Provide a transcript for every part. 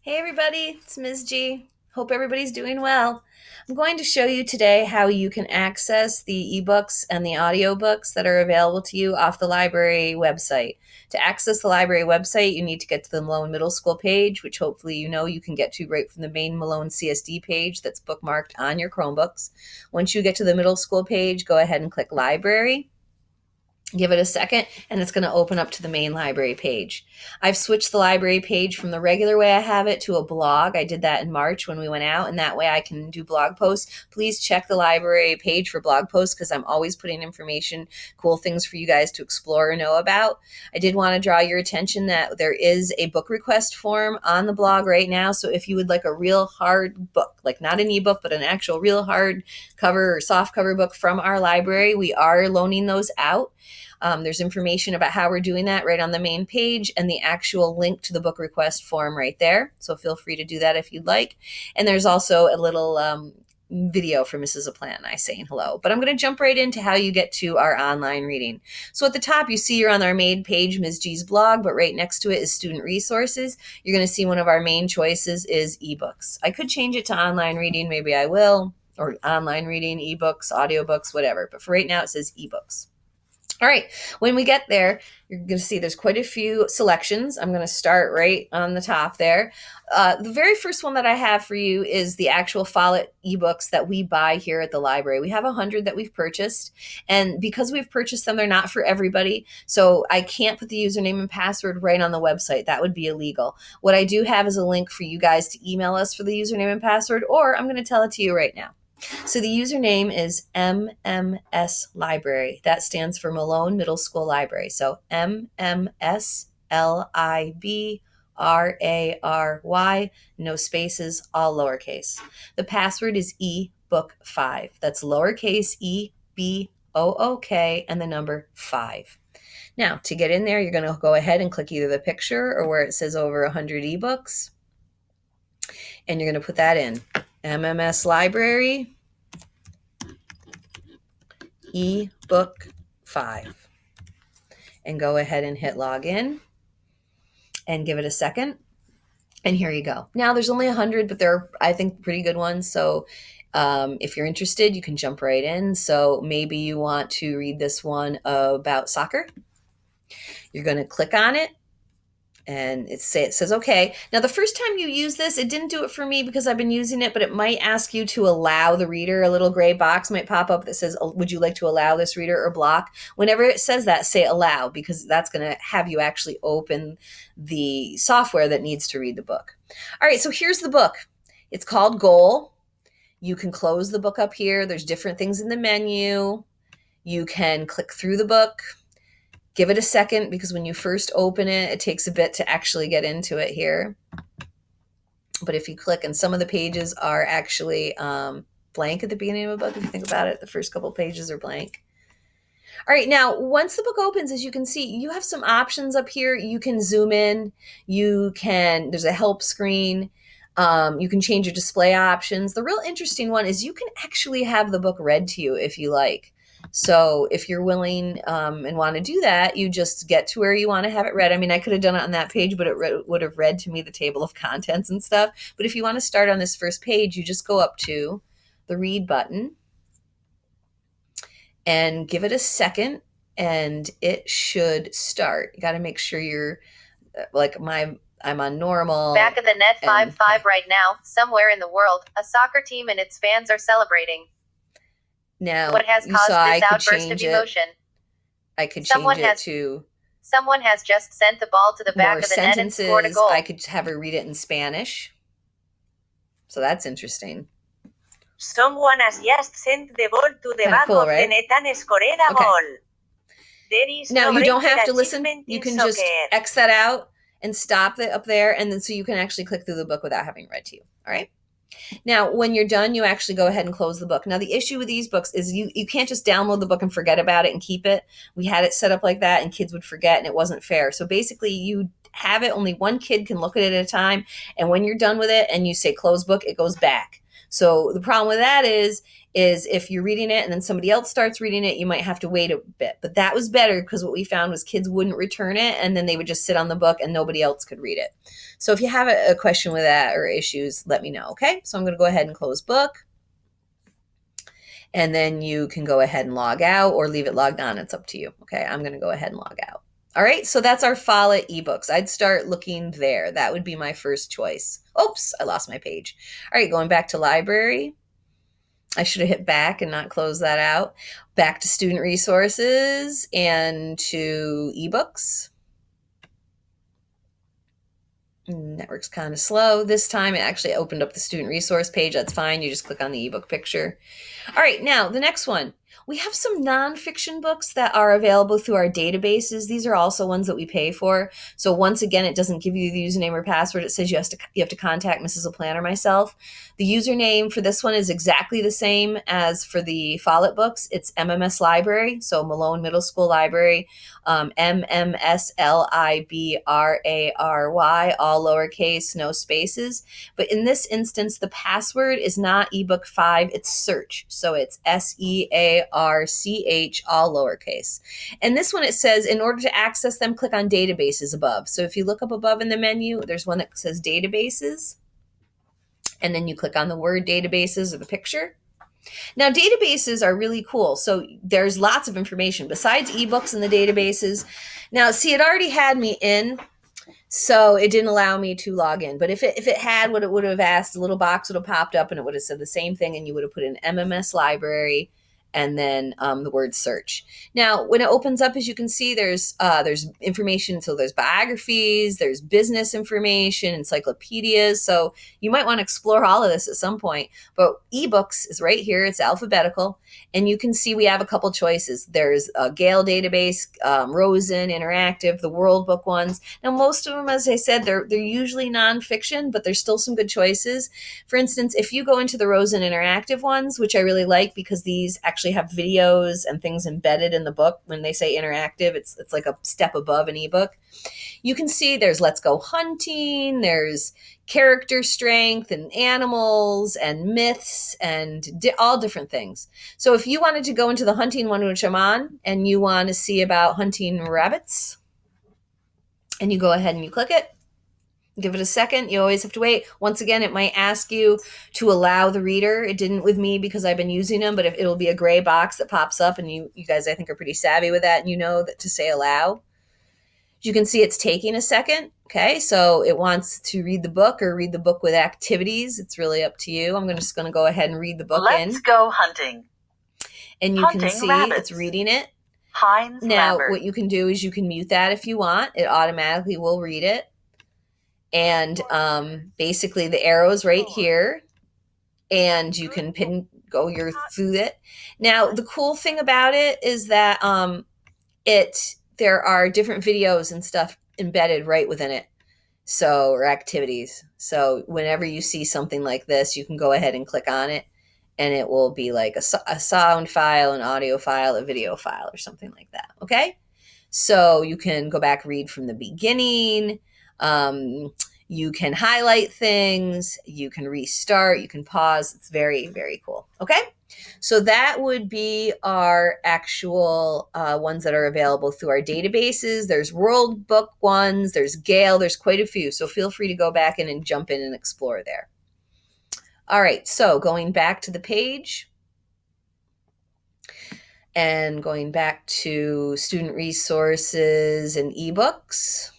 Hey everybody, it's Ms. G. Hope everybody's doing well. I'm going to show you today how you can access the ebooks and the audiobooks that are available to you off the library website. To access the library website, you need to get to the Malone Middle School page, which hopefully you know you can get to right from the main Malone CSD page that's bookmarked on your Chromebooks. Once you get to the middle school page, go ahead and click Library. Give it a second, and it's going to open up to the main library page. I've switched the library page from the regular way I have it to a blog. I did that in March when we went out, and that way I can do blog posts. Please check the library page for blog posts because I'm always putting information, cool things for you guys to explore and know about. I did want to draw your attention that there is a book request form on the blog right now. So if you would like a real hard book, like not an ebook, but an actual real hard cover or soft cover book from our library, we are loaning those out. There's information about how we're doing that right on the main page and the actual link to the book request form right there. So feel free to do that if you'd like. And there's also a little video for Mrs. Aplanai saying hello. But I'm going to jump right into how you get to our online reading. So at the top, you see you're on our main page, Ms. G's blog, but right next to it is student resources. You're going to see one of our main choices is ebooks. I could change it to online reading. Maybe I will. Or online reading, ebooks, audiobooks, whatever. But for right now, it says ebooks. All right, when we get there, you're going to see there's quite a few selections. I'm going to start right on the top there. The very first one that I have for you is the actual Follett ebooks that we buy here at the library. We have 100 that we've purchased, and because we've purchased them, they're not for everybody, so I can't put the username and password right on the website. That would be illegal. What I do have is a link for you guys to email us for the username and password, or I'm going to tell it to you right now. So the username is MMS Library. That stands for Malone Middle School Library. So MMSLIBRARY, no spaces, all lowercase. The password is Ebook5. That's lowercase EBOOK and the number 5. Now, to get in there, you're going to go ahead and click either the picture or where it says over 100 ebooks. And you're going to put that in. MMS Library, ebook 5. And go ahead and hit login and give it a second. And here you go. Now there's only 100, but they're, I think, pretty good ones. So if you're interested, you can jump right in. So maybe you want to read this one about soccer. You're going to click on it. And it says, okay. Now, the first time you use this, it didn't do it for me because I've been using it, but it might ask you to allow the reader. A little gray box might pop up that says, would you like to allow this reader or block? Whenever it says that, say allow, because that's going to have you actually open the software that needs to read the book. All right, so here's the book. It's called Goal. You can close the book up here. There's different things in the menu. You can click through the book. Give it a second because when you first open it, it takes a bit to actually get into it here. But if you click, and some of the pages are actually blank at the beginning of a book, if you think about it, the first couple pages are blank. All right, now, once the book opens, as you can see, you have some options up here. You can zoom in. There's a help screen. You can change your display options. The real interesting one is you can actually have the book read to you if you like. So if you're willing and want to do that, you just get to where you want to have it read. I mean, I could have done it on that page, but it would have read to me the table of contents and stuff. But if you want to start on this first page, you just go up to the read button and give it a second, and it should start. You got to make sure you're I'm on normal. Back of the net 5-5 right now, somewhere in the world, a soccer team and its fans are celebrating. Now, what has caused this outburst of emotion? I could change it to someone has just sent the ball to the back of the net and scored a goal. I could have her read it in Spanish. So that's interesting. Someone has just sent the ball to the back of the net and scored a goal. There is now, no you don't have to listen. achievement You in can soccer. just X that out and stop it up there, and then so you can actually click through the book without having read to you. All right? Now, when you're done, you actually go ahead and close the book. Now, the issue with these books is you can't just download the book and forget about it and keep it. We had it set up like that, and kids would forget, and it wasn't fair. So basically, you have it. Only one kid can look at it at a time, and when you're done with it and you say close book, it goes back. So the problem with that is if you're reading it and then somebody else starts reading it, you might have to wait a bit. But that was better because what we found was kids wouldn't return it and then they would just sit on the book and nobody else could read it. So if you have a question with that or issues, let me know, okay? So I'm going to go ahead and close book. And then you can go ahead and log out or leave it logged on. It's up to you, okay? I'm going to go ahead and log out. All right, so that's our Follett ebooks. I'd start looking there. That would be my first choice. Oops, I lost my page. All right, going back to library. I should have hit back and not close that out. Back to student resources and to ebooks. Network's kind of slow. This time it actually opened up the student resource page. That's fine. You just click on the ebook picture. All right, now the next one. We have some nonfiction books that are available through our databases. These are also ones that we pay for. So once again, it doesn't give you the username or password. It says you have to contact Mrs. LaPlante or myself. The username for this one is exactly the same as for the Follett books. It's MMS Library, so Malone Middle School Library, MMSLIBRARY, all lowercase, no spaces. But in this instance, the password is not ebook 5, it's search. So it's SEARCH, all lowercase. And this one, it says, in order to access them, click on databases above. So if you look up above in the menu, there's one that says databases. And then you click on the word databases or the picture. Now, databases are really cool. So there's lots of information besides ebooks in the databases. Now, see, it already had me in, so it didn't allow me to log in. But if it had, what it would have asked, a little box would have popped up and it would have said the same thing, and you would have put in MMS Library and then the word search. Now, when it opens up, as you can see, there's information. So there's biographies, there's business information, encyclopedias. So you might want to explore all of this at some point. But ebooks is right here. It's alphabetical. And you can see we have a couple choices. There's a Gale database, Rosen, Interactive, the World Book ones. Now, most of them, as I said, they're usually nonfiction, but there's still some good choices. For instance, if you go into the Rosen Interactive ones, which I really like because these actually have videos and things embedded in the book. When they say interactive, it's like a step above an ebook. You can see there's Let's Go Hunting, there's character strength and animals and myths and all different things. So if you wanted to go into the hunting one, which I'm on, and you want to see about hunting rabbits, and you go ahead and you click it, give it a second. You always have to wait. Once again, it might ask you to allow the reader. It didn't with me because I've been using them, but it'll be a gray box that pops up, and you guys, I think, are pretty savvy with that, and you know that to say allow. You can see it's taking a second. Okay, so it wants to read the book or read the book with activities. It's really up to you. I'm just going to go ahead and read the book in. Let's go hunting. And you can see it's reading it. Heinz now, Lambert. What you can do is you can mute that if you want. It automatically will read it. And basically the arrow's right here. And you can go through it. Now, the cool thing about it is that there are different videos and stuff embedded right within it. So, or activities. So whenever you see something like this, you can go ahead and click on it, and it will be like a sound file, an audio file, a video file, or something like that. Okay? So you can go back, read from the beginning. You can highlight things. You can restart. You can pause. It's very, very cool. Okay? So that would be our actual ones that are available through our databases. There's World Book ones. There's Gale. There's quite a few. So feel free to go back in and jump in and explore there. All right. So going back to the page and going back to student resources and ebooks.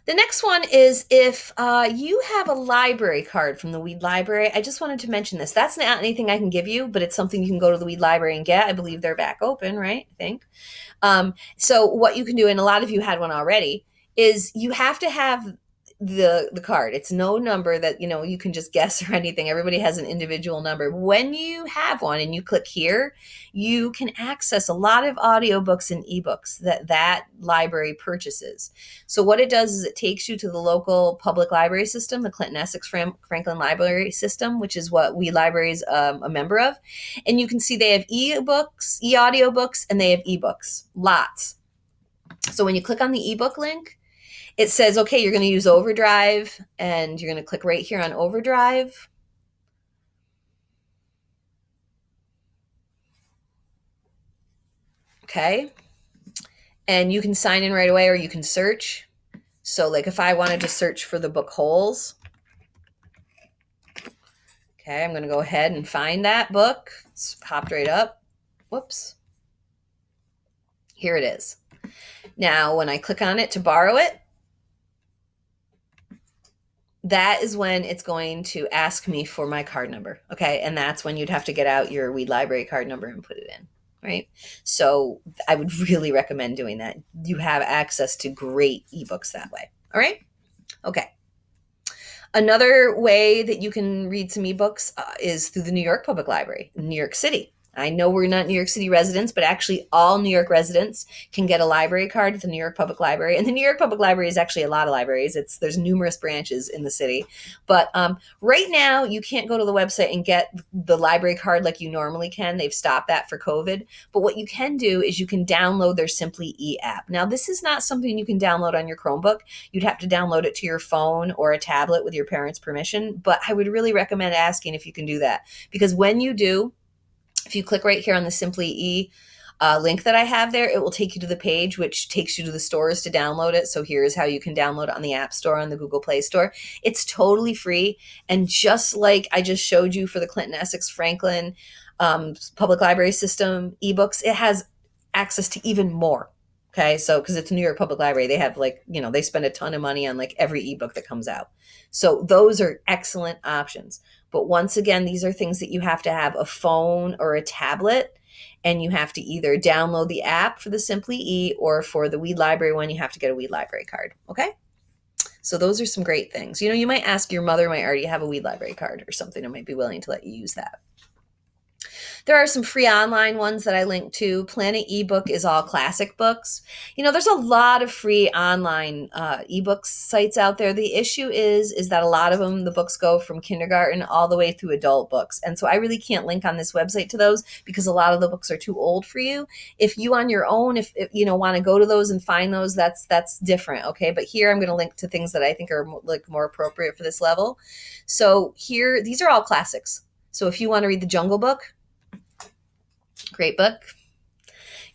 The next one is if you have a library card from the Weed Library. I just wanted to mention this. That's not anything I can give you, but it's something you can go to the Weed Library and get. I believe they're back open, right? I think. So what you can do, and a lot of you had one already, is you have to have the card. It's no number that, you can just guess or anything. Everybody has an individual number. When you have one and you click here, you can access a lot of audiobooks and ebooks that library purchases. So what it does is it takes you to the local public library system, the Clinton Essex Franklin Library System, which is what We Library is a member of. And you can see they have ebooks, e-audiobooks, and they have ebooks, lots. So when you click on the ebook link, it says, okay, you're going to use Overdrive, and you're going to click right here on Overdrive. Okay. And you can sign in right away, or you can search. So like if I wanted to search for the book Holes, okay, I'm going to go ahead and find that book. It's popped right up. Whoops. Here it is. Now, when I click on it to borrow it, that is when it's going to ask me for my card number. Okay. And that's when you'd have to get out your Weed Library card number and put it in. Right. So I would really recommend doing that. You have access to great ebooks that way. All right. Okay. Another way that you can read some ebooks is through the New York Public Library in New York City. I know we're not New York City residents, but actually all New York residents can get a library card at the New York Public Library. And the New York Public Library is actually a lot of libraries. There's numerous branches in the city. But right now, you can't go to the website and get the library card like you normally can. They've stopped that for COVID. But what you can do is you can download their Simply E app. Now, this is not something you can download on your Chromebook. You'd have to download it to your phone or a tablet with your parents' permission. But I would really recommend asking if you can do that. Because when you do, if you click right here on the Simply E link that I have there, it will take you to the page, which takes you to the stores to download it. So here's how you can download it on the App Store, on the Google Play Store. It's totally free. And just like I just showed you for the Clinton Essex Franklin Public Library System ebooks, it has access to even more. Okay, so because it's New York Public Library, they have they spend a ton of money on like every ebook that comes out. So those are excellent options. But once again, these are things that you have to have a phone or a tablet, and you have to either download the app for the Simply E, or for the Weed Library one, you have to get a Weed Library card. Okay? So those are some great things. You might ask your mother, might already have a Weed Library card or something, and might be willing to let you use that. There are some free online ones that I link to. Planet ebook is all classic books. There's a lot of free online ebooks sites out there. The issue is that a lot of them, the books go from kindergarten all the way through adult books. And so I really can't link on this website to those because a lot of the books are too old for you. If you on your own, if want to go to those and find those, that's different. Okay. But here I'm going to link to things that I think are more appropriate for this level. So here, these are all classics. So if you want to read The Jungle Book, great book.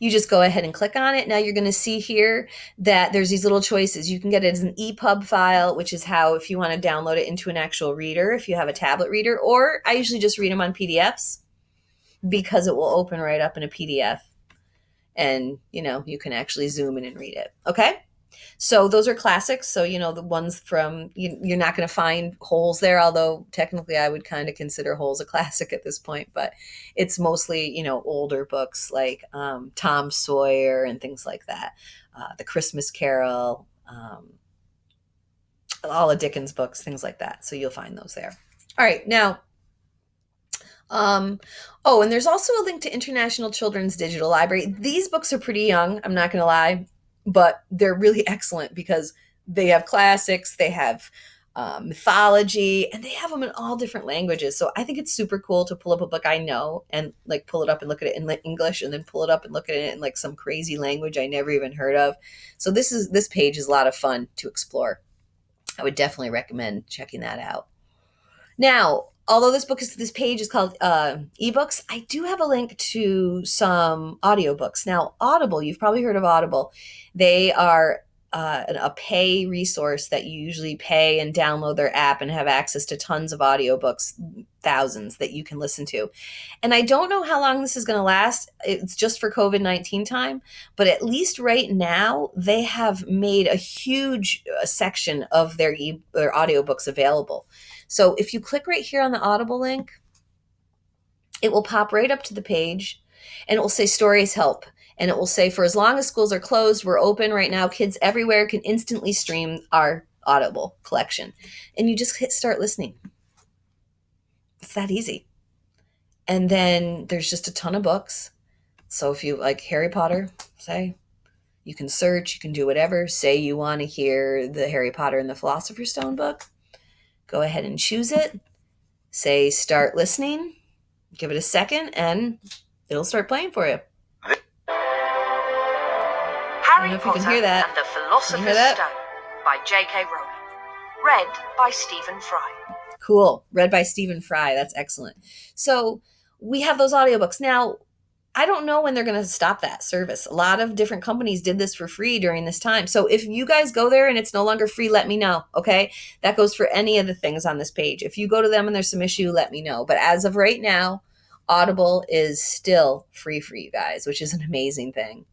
You just go ahead and click on it. Now you're going to see here that there's these little choices. You can get it as an EPUB file, which is how if you want to download it into an actual reader, if you have a tablet reader, or I usually just read them on PDFs because it will open right up in a PDF, and you can actually zoom in and read it. Okay. So those are classics. So, the ones from, you're not going to find Holes there, although technically I would kind of consider Holes a classic at this point, but it's mostly, older books like Tom Sawyer and things like that. The Christmas Carol, all of Dickens books, things like that. So you'll find those there. All right. Now, and there's also a link to International Children's Digital Library. These books are pretty young, I'm not going to lie, but they're really excellent because they have classics, they have mythology, and they have them in all different languages. So I think it's super cool to pull up a book I know and pull it up and look at it in English, and then pull it up and look at it in some crazy language I never even heard of. So this page is a lot of fun to explore. I would definitely recommend checking that out. Now, although this page is called ebooks, I do have a link to some audiobooks. Now, Audible, you've probably heard of Audible. They are a pay resource that you usually pay and download their app and have access to tons of audiobooks, thousands that you can listen to. And I don't know how long this is going to last. It's just for COVID-19 time, but at least right now they have made a huge section of their audiobooks available. So if you click right here on the Audible link, it will pop right up to the page, and it will say Stories Help. And it will say, for as long as schools are closed, we're open right now. Kids everywhere can instantly stream our Audible collection. And you just hit start listening. It's that easy. And then there's just a ton of books. So if you like Harry Potter, say, you can search, you can do whatever. Say you want to hear the Harry Potter and the Philosopher's Stone book. Go ahead and choose it. Say start listening. Give it a second, and it'll start playing for you. Harry Potter and the Philosopher's Stone. by J.K. Rowling. Read by Stephen Fry. Cool. Read by Stephen Fry. That's excellent. So we have those audiobooks. Now, I don't know when they're going to stop that service. A lot of different companies did this for free during this time. So if you guys go there and it's no longer free, let me know. Okay. That goes for any of the things on this page. If you go to them and there's some issue, let me know. But as of right now, Audible is still free for you guys, which is an amazing thing.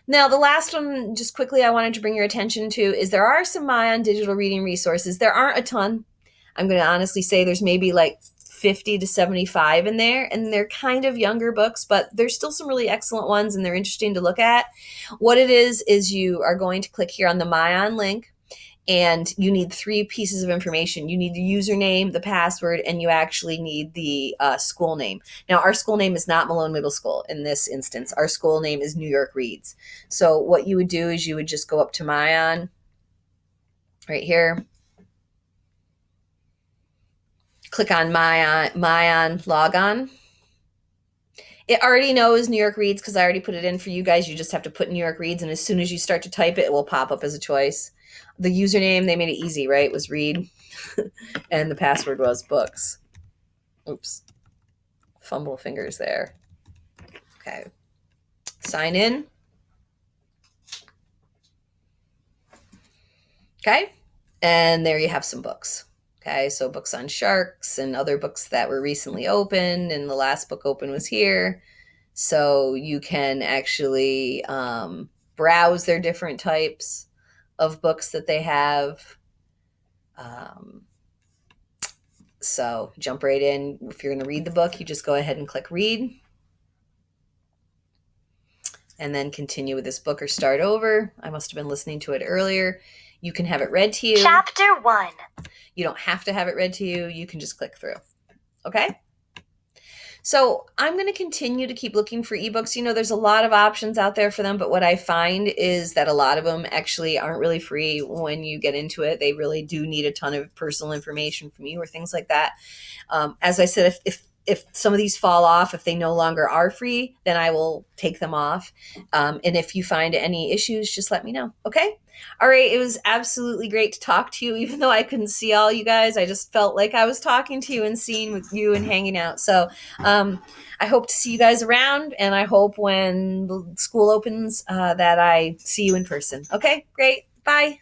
Now, the last one, just quickly, I wanted to bring your attention to is there are some Mayan digital reading resources. There aren't a ton. I'm going to honestly say there's maybe like 50 to 75 in there, and they're kind of younger books, but there's still some really excellent ones, and they're interesting to look at. What it is you are going to click here on the Mayan link, and you need 3 pieces of information. You need the username, the password, and you actually need the school name. Now, our school name is not Malone Middle School in this instance. Our school name is New York Reads. So what you would do is you would just go up to Mayan right here. Click on Mayan log on. It already knows New York Reads because I already put it in for you guys. You just have to put New York Reads, and as soon as you start to type it, it will pop up as a choice. The username, they made it easy, right? It was read. And the password was books. Oops. Fumble fingers there. Okay. Sign in. Okay. And there you have some books. Okay. So books on sharks and other books that were recently opened. And the last book open was here. So you can actually browse their different types of books that they have. So jump right in. If you're going to read the book, you just go ahead and click read. And then continue with this book or start over. I must have been listening to it earlier. You can have it read to you. Chapter 1. You don't have to have it read to you. You can just click through. Okay? So I'm going to continue to keep looking for ebooks. You know, there's a lot of options out there for them, but what I find is that a lot of them actually aren't really free when you get into it. They really do need a ton of personal information from you or things like that. As I said, if some of these fall off, if they no longer are free, then I will take them off. And if you find any issues, just let me know. Okay? All right. It was absolutely great to talk to you, even though I couldn't see all you guys. I just felt like I was talking to you and seeing with you and hanging out. So I hope to see you guys around, and I hope when the school opens that I see you in person. Okay? Great. Bye.